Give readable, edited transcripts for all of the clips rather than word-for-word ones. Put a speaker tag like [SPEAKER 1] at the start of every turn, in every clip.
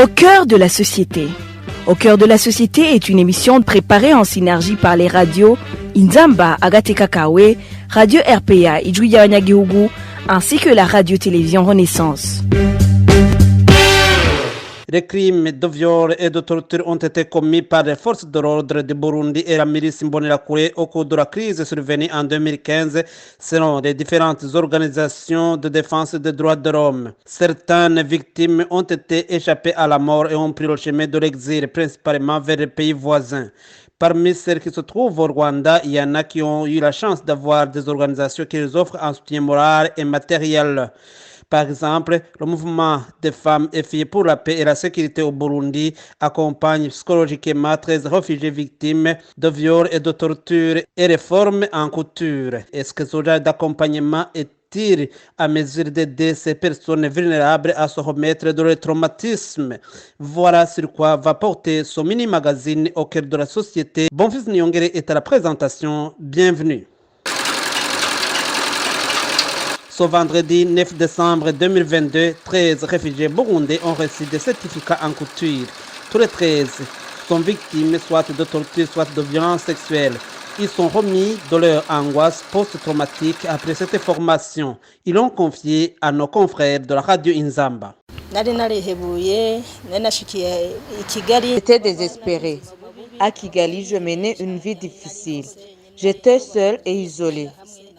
[SPEAKER 1] Au cœur de la société. Au cœur de la société est une émission préparée en synergie par les radios Inzamba, Agateka Kawe, Radio RPA, Ijwi Yabanyagihugu, ainsi que la radio-télévision Renaissance.
[SPEAKER 2] Les crimes de viol et de torture ont été commis par les forces de l'ordre de Burundi et la milice Imbonerakure au cours de la crise survenue en 2015, selon les différentes organisations de défense des droits de l'homme. Certaines victimes ont été échappées à la mort et ont pris le chemin de l'exil, principalement vers les pays voisins. Parmi celles qui se trouvent au Rwanda, il y en a qui ont eu la chance d'avoir des organisations qui les offrent un soutien moral et matériel. Par exemple, le mouvement des femmes et filles pour la paix et la sécurité au Burundi accompagne psychologiquement 13 réfugiés victimes de viols et de torture et réformes en couture. Est-ce que ce genre d'accompagnement est-il à mesure d'aider ces personnes vulnérables à se remettre de leur traumatisme? Voilà sur quoi va porter ce mini-magazine au cœur de la société. Bonfils Nyongere est à la présentation. Bienvenue. Ce vendredi 9 décembre 2022, 13 réfugiés burundais ont reçu des certificats en couture. Tous les 13 sont victimes soit de torture, soit de violences sexuelles. Ils sont remis de leur angoisse post-traumatique après cette formation. Ils l'ont confié à nos confrères de la radio Inzamba.
[SPEAKER 3] J'étais désespérée. À Kigali, je menais une vie difficile. J'étais seule et isolée.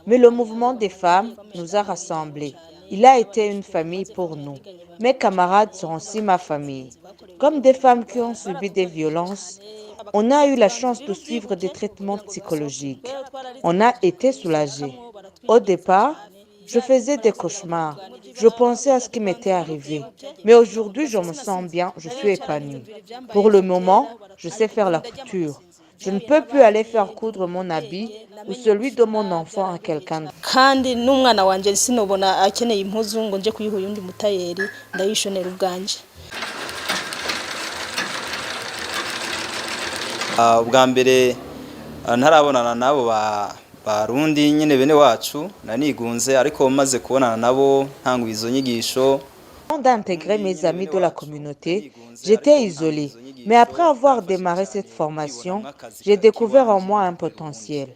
[SPEAKER 3] Mais le mouvement des femmes nous a rassemblés. Il a été une famille pour nous. Mes camarades sont aussi ma famille. Comme des femmes qui ont subi des violences, on a eu la chance de suivre des traitements psychologiques. On a été soulagés. Au départ, je faisais des cauchemars. Je pensais à ce qui m'était arrivé. Mais aujourd'hui, je me sens bien, je suis épanouie. Pour le moment, je sais faire la couture. Je ne peux plus aller faire coudre mon habit ou celui de mon enfant à quelqu'un d'autre.
[SPEAKER 4] Ubwa mbere ntarabonana nabo barundi nyine bene wacu nanigunze ariko maze kubonana nabo ntanguye izo nyigisho.
[SPEAKER 3] Avant d'intégrer mes amis de la communauté, j'étais isolée. Mais après avoir démarré cette formation, j'ai découvert en moi un potentiel.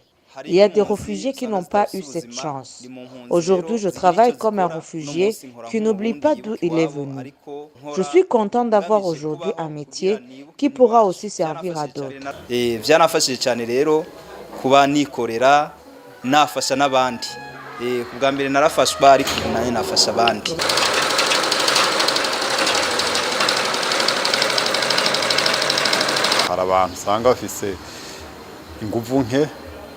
[SPEAKER 3] Il y a des réfugiés qui n'ont pas eu cette chance. Aujourd'hui, je travaille comme un réfugié qui n'oublie pas d'où il est venu. Je suis content d'avoir aujourd'hui un métier qui pourra aussi servir à d'autres.
[SPEAKER 4] Byanafashije cyane rero kuba nikorera nafasha n'abandi. Kubwa mbere narafashwa ariko nanye nafasha abandi.
[SPEAKER 5] Hari abantu usanga bafise inguvu nke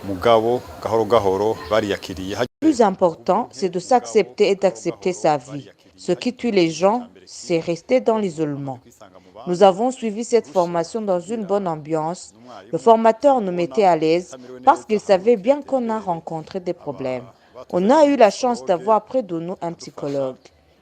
[SPEAKER 5] mugabo gahoro gahoro bariyakiriye.
[SPEAKER 3] Le plus important, c'est de s'accepter et d'accepter sa vie. Ce qui tue les gens, c'est rester dans l'isolement. Nous avons suivi cette formation dans une bonne ambiance. Le formateur nous mettait à l'aise parce qu'il savait bien qu'on a rencontré des problèmes. On a eu la chance d'avoir près de nous un psychologue.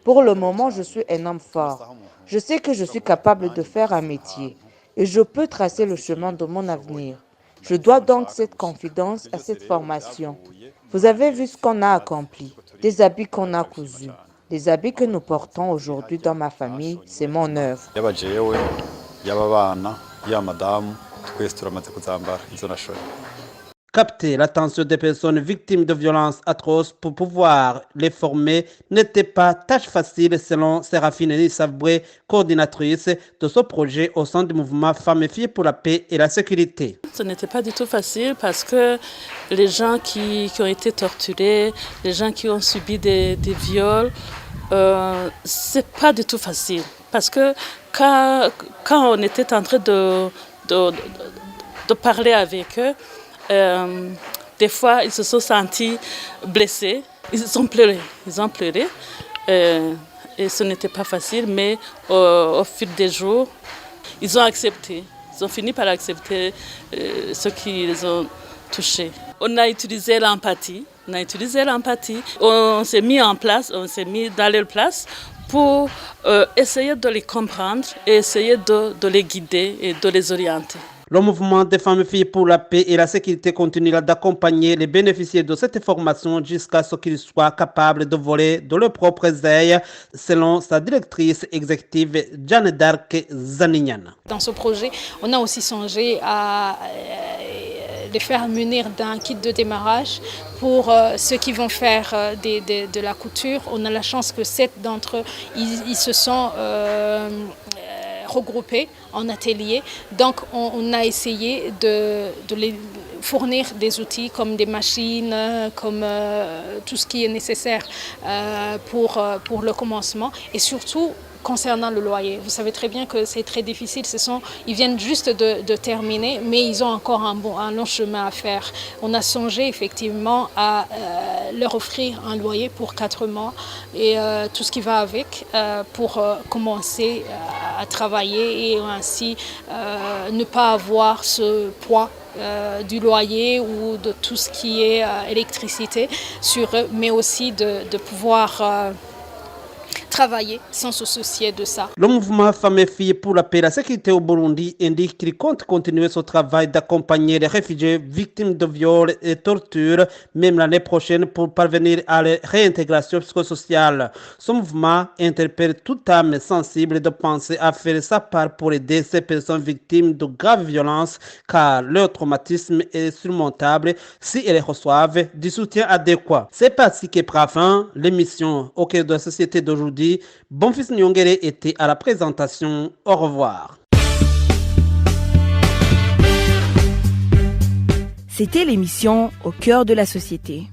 [SPEAKER 3] Pour le moment, je suis un homme fort. Je sais que je suis capable de faire un métier et je peux tracer le chemin de mon avenir. Je dois donc cette confidence à cette formation. Vous avez vu ce qu'on a accompli, des habits qu'on a cousus. Les habits que nous portons aujourd'hui dans ma famille, c'est mon œuvre.
[SPEAKER 2] Capter l'attention des personnes victimes de violences atroces pour pouvoir les former n'était pas tâche facile selon Séraphine Nissaboué, coordinatrice de ce projet au sein du mouvement Femmes et Filles pour la paix et la sécurité.
[SPEAKER 6] Ce n'était pas du tout facile parce que les gens qui ont été torturés, les gens qui ont subi des viols, c'est pas du tout facile. Parce que quand on était en train de parler avec eux, des fois, ils se sont sentis blessés. Ils ont pleuré. Et ce n'était pas facile, mais au fil des jours, ils ont accepté. Ils ont fini par accepter ce qui les ont touchés. On a utilisé l'empathie. On s'est mis en place, on s'est mis dans leur place pour essayer de les comprendre et essayer de les guider et de les orienter.
[SPEAKER 2] Le mouvement des femmes et filles pour la paix et la sécurité continuera d'accompagner les bénéficiaires de cette formation jusqu'à ce qu'ils soient capables de voler de leurs propres ailes, selon sa directrice exécutive Jeanne d'Arc Zanignan.
[SPEAKER 7] Dans ce projet, on a aussi songé à les faire munir d'un kit de démarrage pour ceux qui vont faire de la couture. On a la chance que 7 d'entre eux, ils se sont regroupés en atelier. Donc on a essayé de les fournir des outils comme des machines, comme tout ce qui est nécessaire pour le commencement, et surtout concernant le loyer. Vous savez très bien que c'est très difficile. Ils viennent juste de terminer, mais ils ont encore un long chemin à faire. On a songé effectivement à leur offrir un loyer pour 4 mois et tout ce qui va avec pour commencer à travailler et ainsi ne pas avoir ce poids du loyer ou de tout ce qui est électricité sur eux, mais aussi de pouvoir travailler sans se soucier de ça.
[SPEAKER 2] Le mouvement Femmes et Filles pour la paix et la sécurité au Burundi indique qu'il compte continuer ce travail d'accompagner les réfugiés victimes de viols et tortures, même l'année prochaine, pour parvenir à la réintégration psychosociale. Ce mouvement interpelle toute âme sensible de penser à faire sa part pour aider ces personnes victimes de graves violences, car leur traumatisme est surmontable si elles reçoivent du soutien adéquat. C'est ainsi que prend fin l'émission au cœur de la société d'aujourd'hui. Bonfils Nyongere était à la présentation. Au revoir.
[SPEAKER 1] C'était l'émission Au cœur de la société.